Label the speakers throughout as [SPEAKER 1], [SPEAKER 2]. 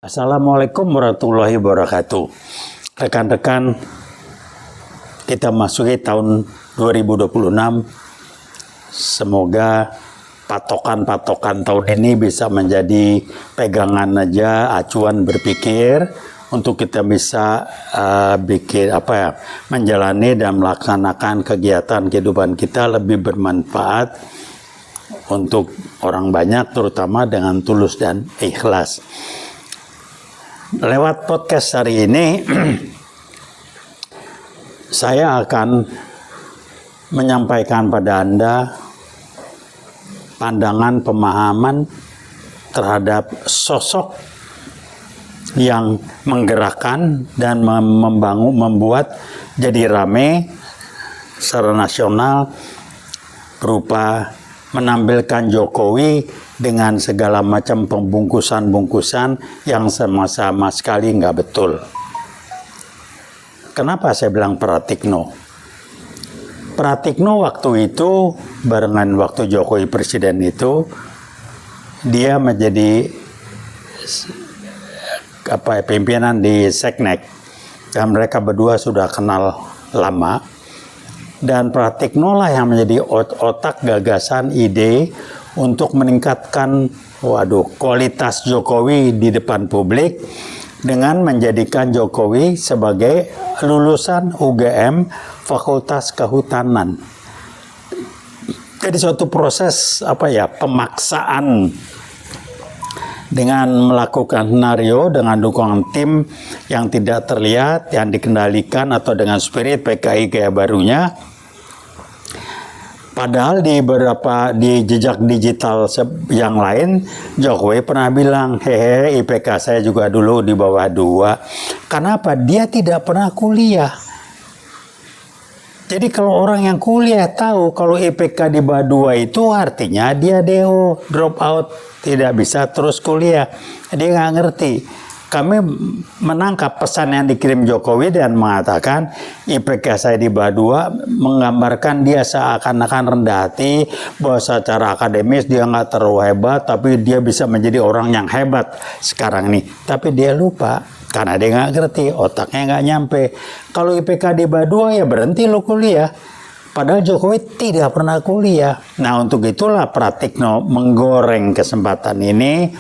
[SPEAKER 1] Assalamualaikum warahmatullahi wabarakatuh. Rekan-rekan, kita masuki tahun 2026. Semoga patokan-patokan tahun ini bisa menjadi pegangan aja, acuan berpikir untuk kita bisa menjalani dan melaksanakan kegiatan kehidupan kita lebih bermanfaat untuk orang banyak, terutama dengan tulus dan ikhlas. Lewat podcast hari ini saya akan menyampaikan pada Anda pandangan pemahaman terhadap sosok yang menggerakkan dan membuat jadi rame secara nasional berupa menampilkan Jokowi dengan segala macam pembungkusan-bungkusan yang sama-sama sekali nggak betul. Kenapa saya bilang Pratikno? Pratikno waktu itu, barengan waktu Jokowi presiden itu, dia menjadi pimpinan di Seknek, dan mereka berdua sudah kenal lama. Dan Pratikno lah yang menjadi otak gagasan ide untuk meningkatkan kualitas Jokowi di depan publik dengan menjadikan Jokowi sebagai lulusan UGM Fakultas Kehutanan. Jadi suatu proses pemaksaan dengan melakukan skenario dengan dukungan tim yang tidak terlihat, yang dikendalikan atau dengan spirit PKI gaya barunya. Padahal di jejak digital yang lain, Jokowi pernah bilang, IPK saya juga dulu di bawah 2. Kenapa? Dia tidak pernah kuliah. Jadi kalau orang yang kuliah tahu kalau IPK di bawah 2 itu artinya dia DO, drop out, tidak bisa terus kuliah. Dia nggak ngerti. Kami menangkap pesan yang dikirim Jokowi dan mengatakan IPK saya di bawah 2 menggambarkan dia seakan-akan rendah hati, bahwa secara akademis dia nggak terlalu hebat, tapi dia bisa menjadi orang yang hebat sekarang nih. Tapi dia lupa karena dia nggak ngerti, otaknya nggak nyampe. Kalau IPK di bawah 2 ya berhenti lo kuliah. Padahal Jokowi tidak pernah kuliah. Nah, untuk itulah Pratikno menggoreng kesempatan ini,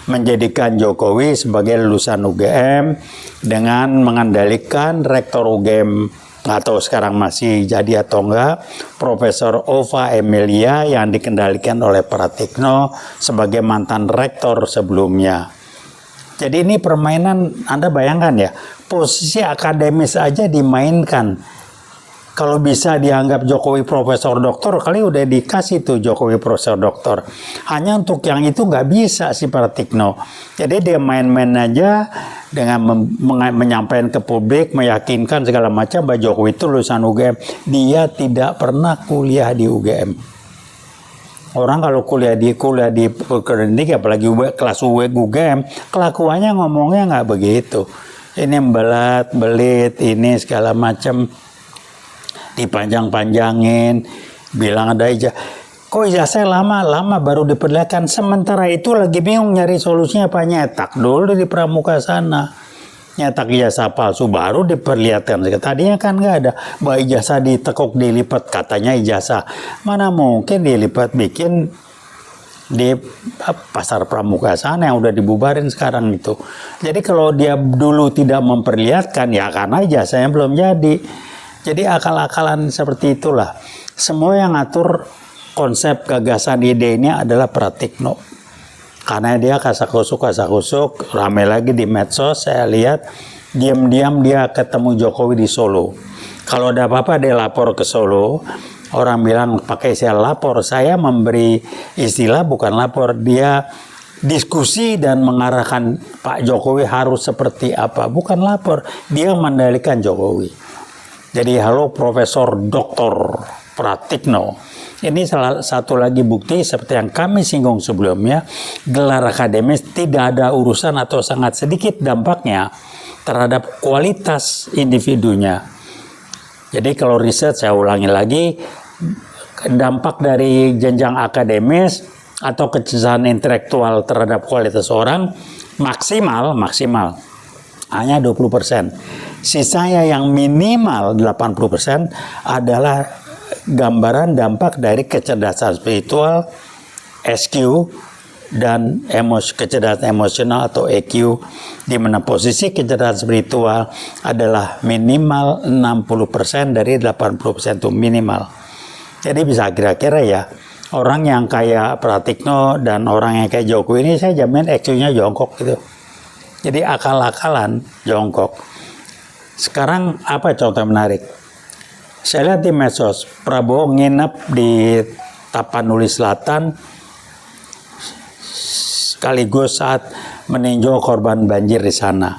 [SPEAKER 1] menjadikan Jokowi sebagai lulusan UGM dengan mengendalikan rektor UGM, atau sekarang masih jadi atau enggak, Profesor Ova Emilia yang dikendalikan oleh Pratikno sebagai mantan rektor sebelumnya. Jadi ini permainan, Anda bayangkan ya, posisi akademis aja dimainkan. Kalau bisa dianggap Jokowi profesor doktor, kali udah dikasih tuh Jokowi profesor doktor. Hanya untuk yang itu nggak bisa si Pratikno. Jadi dia main-main aja dengan menyampaikan ke publik, meyakinkan segala macam bahwa Jokowi itu lulusan UGM. Dia tidak pernah kuliah di UGM. Orang kalau kuliah di klinik, apalagi kelas UGM, kelakuannya ngomongnya nggak begitu. Ini belit, ini segala macam. Dipanjang-panjangin, bilang ada ijazah. Kok ijazah lama baru diperlihatkan. Sementara itu lagi bingung nyari solusinya apa, nyetak dulu di pramuka sana. Nyetak ijazah palsu baru diperlihatkan. Tadinya kan nggak ada. Bahwa ijazah ditekuk dilipat, katanya ijazah. Mana mungkin dilipat, bikin di pasar pramuka sana yang udah dibubarin sekarang itu. Jadi kalau dia dulu tidak memperlihatkan, ya karena ijazahnya belum jadi. Jadi akal-akalan seperti itulah. Semua yang ngatur konsep gagasan ide ini adalah Pratikno. Karena dia kasak-kusuk, ramai lagi di medsos, saya lihat diam-diam dia ketemu Jokowi di Solo. Kalau ada apa-apa dia lapor ke Solo. Orang bilang pakai saya lapor, saya memberi istilah bukan lapor, dia diskusi dan mengarahkan Pak Jokowi harus seperti apa, bukan lapor, dia mengendalikan Jokowi. Jadi halo Profesor Dr. Pratikno. Ini salah satu lagi bukti seperti yang kami singgung sebelumnya, gelar akademis tidak ada urusan atau sangat sedikit dampaknya terhadap kualitas individunya. Jadi kalau riset, saya ulangi lagi, dampak dari jenjang akademis atau kecerdasan intelektual terhadap kualitas orang maksimal hanya 20%. Sisanya yang minimal 80% adalah gambaran dampak dari kecerdasan spiritual, SQ, dan kecerdasan emosional atau EQ, di mana posisi kecerdasan spiritual adalah minimal 60% dari 80% itu minimal. Jadi bisa kira-kira ya, orang yang kayak Pratikno dan orang yang kayak Jokowi ini saya jamin EQ-nya jongkok gitu. Jadi akal-akalan jongkok. Sekarang apa contoh menarik? Saya lihat di medsos, Prabowo nginep di Tapanuli Selatan sekaligus saat meninjau korban banjir di sana.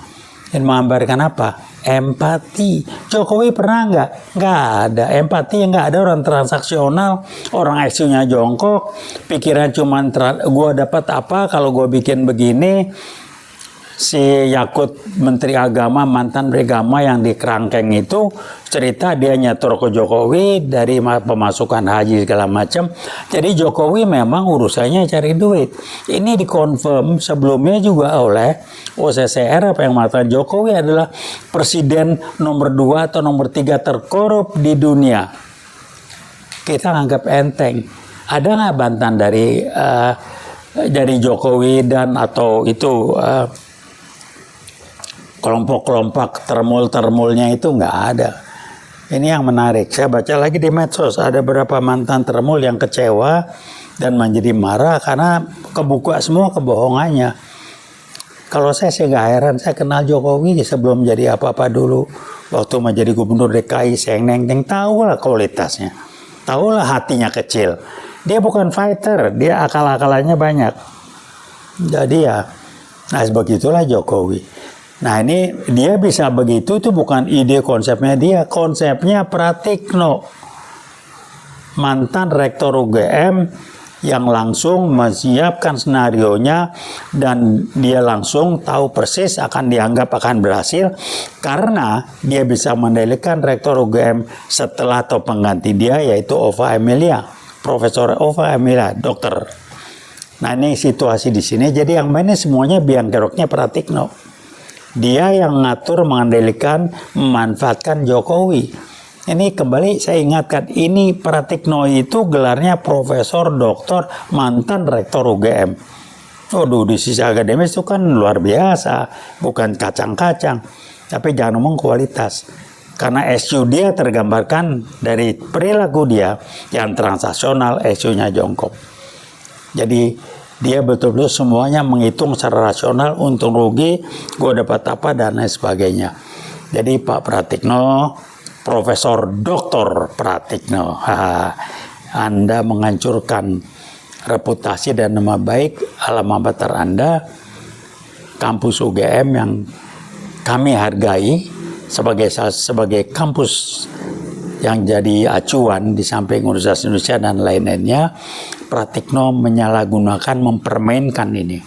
[SPEAKER 1] Dan menggambarkan apa? Empati. Jokowi pernah nggak? Nggak ada. Empati nggak ada, orang transaksional, orang IQ-nya jongkok, pikiran cuman gue dapat apa kalau gue bikin begini. Si Yakut Menteri Agama, mantan Menteri Agama yang di Kerangkeng itu cerita dia nyetor ke Jokowi dari pemasukan haji segala macam. Jadi Jokowi memang urusannya cari duit. Ini dikonfirm sebelumnya juga oleh OCCR apa yang mengatakan Jokowi adalah presiden nomor 2 atau nomor 3 terkorup di dunia. Kita anggap enteng. Ada nggak bantahan dari Jokowi dan atau itu kelompok-kelompok termul-termulnya itu nggak ada. Ini yang menarik. Saya baca lagi di medsos, ada beberapa mantan termul yang kecewa dan menjadi marah karena kebuka semua kebohongannya. Kalau saya sih nggak heran, saya kenal Jokowi sebelum jadi apa-apa dulu. Waktu menjadi gubernur DKI, saya neng tahu lah kualitasnya. Tahu lah hatinya kecil. Dia bukan fighter, dia akal-akalannya banyak. Jadi ya, nah begitulah Jokowi. Nah ini dia bisa begitu itu bukan ide konsepnya dia, konsepnya Pratikno, mantan rektor UGM yang langsung menyiapkan senarionya dan dia langsung tahu persis akan dianggap akan berhasil karena dia bisa mendalikan rektor UGM setelah atau pengganti dia yaitu Ova Emilia, Profesor Ova Emilia, dokter. Nah ini situasi di sini, jadi yang mainnya semuanya biang keroknya Pratikno. Dia yang ngatur, mengendalikan, memanfaatkan Jokowi. Ini kembali saya ingatkan, ini Pratikno itu gelarnya Profesor Doktor mantan Rektor UGM. Waduh, di sisi akademis itu kan luar biasa, bukan kacang-kacang. Tapi jangan ngomong kualitas. Karena SU dia tergambarkan dari perilaku dia yang transaksional, SU-nya jongkok. Jadi dia betul-betul semuanya menghitung secara rasional, untung rugi, gue dapat apa, dan lain sebagainya. Jadi Pak Pratikno, Profesor Doktor Pratikno, Anda menghancurkan reputasi dan nama baik alma mater Anda, kampus UGM yang kami hargai sebagai kampus yang jadi acuan di samping Universitas Indonesia dan lain-lainnya. Pratikno menyalahgunakan, mempermainkan ini.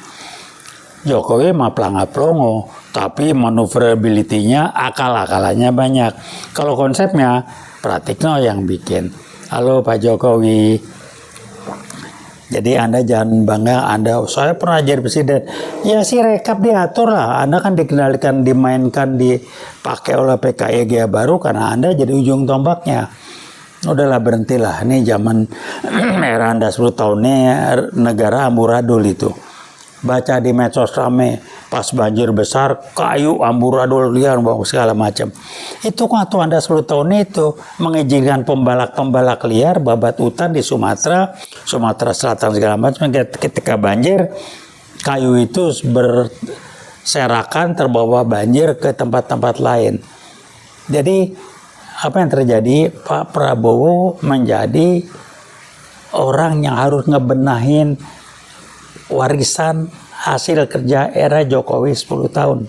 [SPEAKER 1] Jokowi mah pelangga-pelongo, tapi maneuverability-nya, akal-akalannya banyak. Kalau konsepnya, Pratikno yang bikin. Halo Pak Jokowi. Jadi Anda jangan bangga, saya pernah jadi presiden. Ya sih rekap diatur lah. Anda kan dikendalikan, dimainkan, dipakai oleh PKIG baru karena Anda jadi ujung tombaknya. Udahlah berhentilah, ini zaman era Anda 10 tahun ini negara amburadul itu. Baca di medsos rame, pas banjir besar, kayu amburadul liar, segala macam. Itu waktu Anda 10 tahun itu mengizinkan pembalak-pembalak liar, babat hutan di Sumatera Selatan segala macam. Ketika banjir, kayu itu berserakan terbawa banjir ke tempat-tempat lain. Jadi apa yang terjadi? Pak Prabowo menjadi orang yang harus ngebenahin warisan hasil kerja era Jokowi 10 tahun.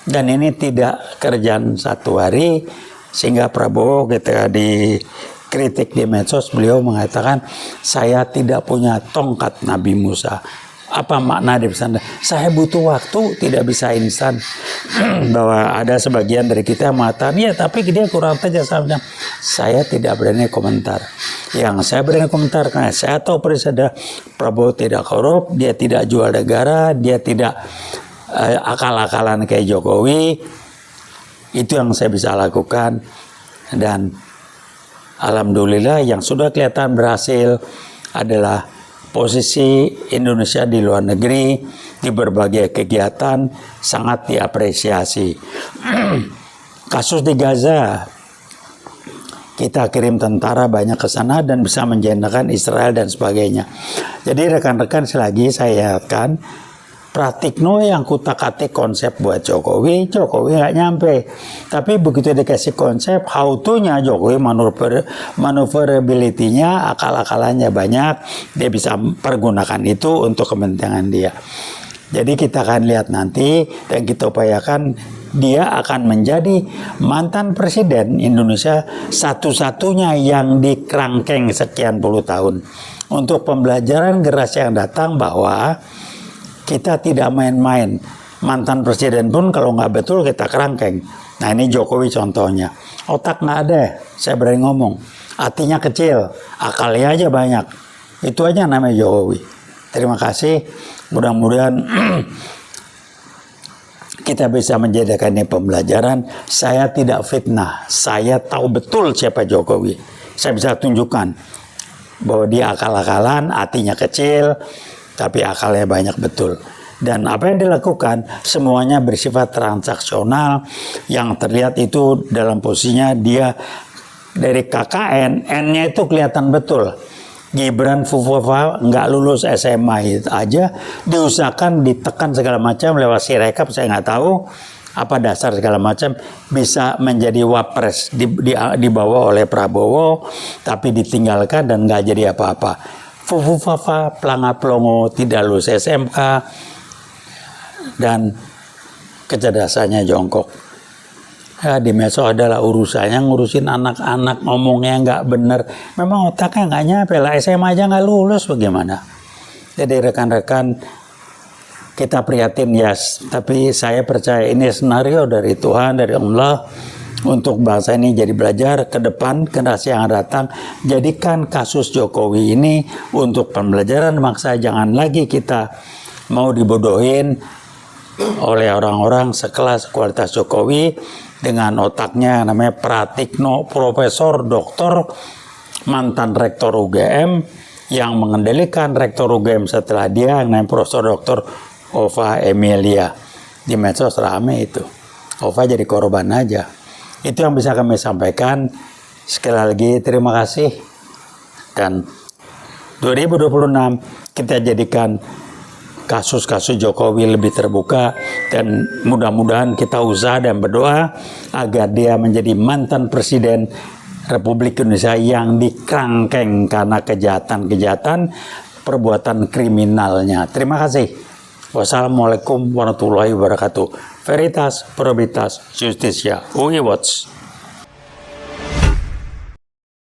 [SPEAKER 1] Dan ini tidak kerjaan satu hari, sehingga Prabowo ketika dikritik di medsos, beliau mengatakan, saya tidak punya tongkat Nabi Musa. Apa makna di sana? Saya butuh waktu, tidak bisa instan. Bahwa ada sebagian dari kita yang mengatakan, ya tapi dia kurang tegas. Saya tidak berani komentar. Yang saya berani komentar karena saya tahu Presiden Prabowo tidak korup, dia tidak jual negara, dia tidak akal-akalan kayak Jokowi. Itu yang saya bisa lakukan. Dan alhamdulillah yang sudah kelihatan berhasil adalah posisi Indonesia di luar negeri di berbagai kegiatan sangat diapresiasi. Kasus di Gaza, kita kirim tentara banyak ke sana dan bisa menjernihkan Israel dan sebagainya. Jadi rekan-rekan selagi saya ingatkan, Pratikno yang kutak-atik konsep buat Jokowi nggak nyampe. Tapi begitu dikasih konsep, how to-nya Jokowi maneuverability-nya, akal-akalannya banyak, dia bisa pergunakan itu untuk kepentingan dia. Jadi kita akan lihat nanti dan kita upayakan dia akan menjadi mantan presiden Indonesia satu-satunya yang dikerangkeng sekian puluh tahun. Untuk pembelajaran generasi yang datang bahwa kita tidak main-main. Mantan presiden pun kalau nggak betul kita kerangkeng. Nah ini Jokowi contohnya. Otak nggak ada, saya berani ngomong. Hatinya kecil, akalnya aja banyak. Itu aja namanya Jokowi. Terima kasih. Mudah-mudahan kita bisa menjadikan ini pembelajaran. Saya tidak fitnah. Saya tahu betul siapa Jokowi. Saya bisa tunjukkan bahwa dia akal-akalan, hatinya kecil, tapi akalnya banyak betul. Dan apa yang dilakukan semuanya bersifat transaksional. Yang terlihat itu dalam posisinya dia dari KKN, N-nya itu kelihatan betul. Gibran Fufufa nggak lulus SMA itu aja diusahakan, ditekan segala macam lewat Sirekap, saya nggak tahu apa dasar segala macam, bisa menjadi wapres dibawa oleh Prabowo tapi ditinggalkan dan nggak jadi apa-apa. Fufufa pelangap pelongo, tidak lulus SMK, dan kecerdasannya jongkok. Ya, di medsos adalah urusannya ngurusin anak-anak, ngomongnya nggak bener. Memang otaknya nggak nyampe lah, SMA aja nggak lulus, bagaimana? Jadi rekan-rekan, kita prihatin ya, tapi saya percaya ini senario dari Tuhan, dari Allah, untuk bangsa ini jadi belajar ke depan, generasi yang datang. Jadikan kasus Jokowi ini untuk pembelajaran bangsa. Jangan lagi kita mau dibodohin oleh orang-orang sekelas kualitas Jokowi dengan otaknya namanya Pratikno, profesor, doktor, mantan rektor UGM yang mengendalikan rektor UGM setelah dia, yang namanya profesor doktor Ova Emilia. Di medsos rame itu. Ova jadi korban aja. Itu yang bisa kami sampaikan. Sekali lagi terima kasih. Dan 2026 kita jadikan kasus-kasus Jokowi lebih terbuka. Dan mudah-mudahan kita usaha dan berdoa agar dia menjadi mantan presiden Republik Indonesia yang dikerangkeng karena kejahatan-kejahatan perbuatan kriminalnya. Terima kasih. Wassalamualaikum warahmatullahi wabarakatuh. Veritas, Probitas, Justitia. We watch.